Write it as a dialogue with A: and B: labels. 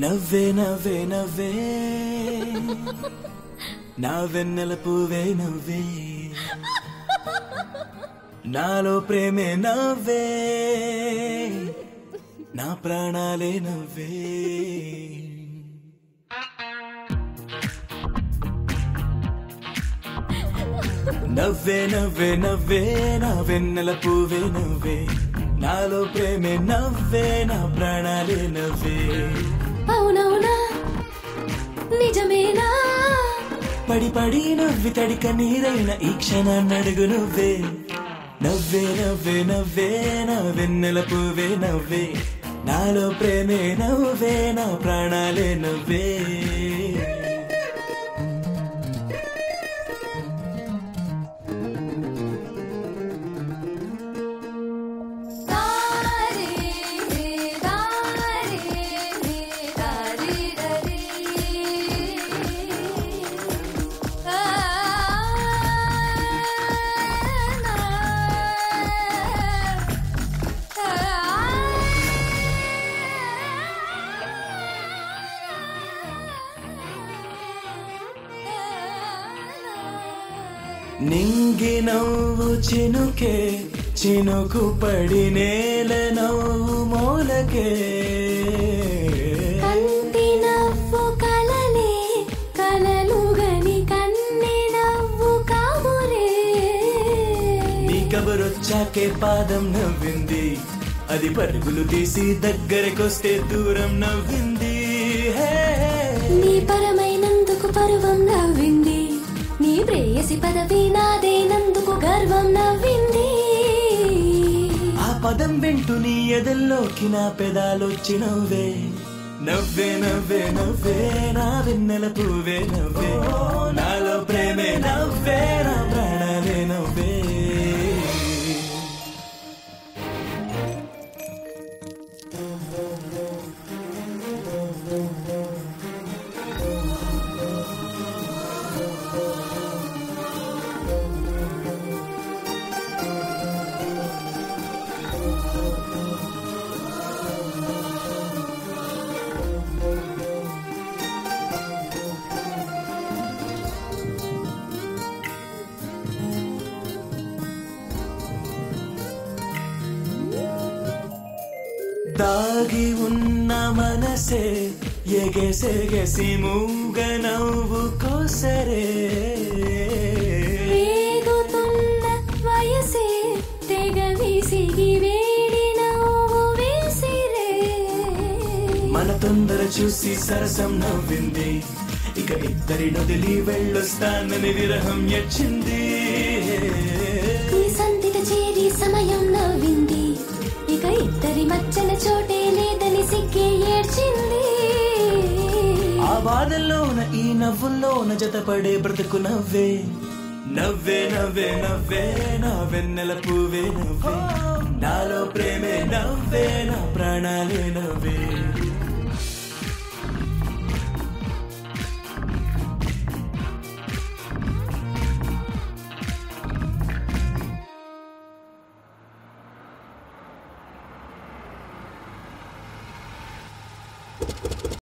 A: నవ్వే నవ్వే నవ్వే నా వెన్నెల పువ్వే నవ్వే నాలో ప్రేమే నవ్వే నా ప్రాణాలే నవ్వే నవ్వే నవ్వే నవ్వే నా వెన్నెల పువ్వే నవ్వే నాలో ప్రేమే నవ్వే నా ప్రాణాలే నవ్వే
B: అవునవునా నిజమేనా
A: పడి పడి నవ్వి తడిక నీరైన ఈ క్షణాన్ని అడుగు నువ్వే నవ్వే నవ్వే నవ్వే నా వెన్నెల పువ్వే నవ్వే నాలో ప్రేమే నవ్వే నా ప్రాణాలే నవ్వే నింగి నవ్వు చినుకే చినుకు పడి నేల నవ్వు మూలకే
B: కంటి నవ్వు కలలే కలలుగని కన్నె నవ్వు కాబురే
A: నీ కబురొచ్చాకే పాదం నవ్వింది అది పరుగులు తీసి దగ్గరకొస్తే దూరం నవ్వింది
B: నీ పరమైనందుకు పరువం నవ్వింది నీ ప్రేయసి పదవి నాదేనందుకు గర్వం నవ్వింది
A: ఆ పదం వింటూ నీ ఎదల్లోకి నా పెదాలొచ్చి నవ్వే నవ్వే నవ్వే నవ్వే నా వెన్నెల పువ్వే నవ్వే నాలో ప్రేమే నవ్వే నా ప్రాణాలే నవ్వే దాగి ఉన్న మనసే ఎగెసెగసి మూగ నవ్వు కోసరే
B: వేగుతున్న వయసే తెగ విసిగి వేడి నవ్వు వేసిరే
A: మన తొందర చూసి సరసం నవ్వింది ఇక ఇద్దరి నొదిలి వెళ్ళొస్తానని విరహం ఎచ్చింది
B: ఈ సంధిత చేరి సమయం నవ్వింది ఇక ఇద్దరి మచ్చల చోటే లేదని సిగ్గే ఏడ్చింది
A: ఆ బాధల్లోన ఈ నవ్వుల్లోన జతపడే బ్రతుకు నవ్వే నవ్వే నవ్వే నవ్వే నా వెన్నెల పువ్వే నవ్వే నాలో ప్రేమే నవ్వే నా ప్రాణాలే నవ్వే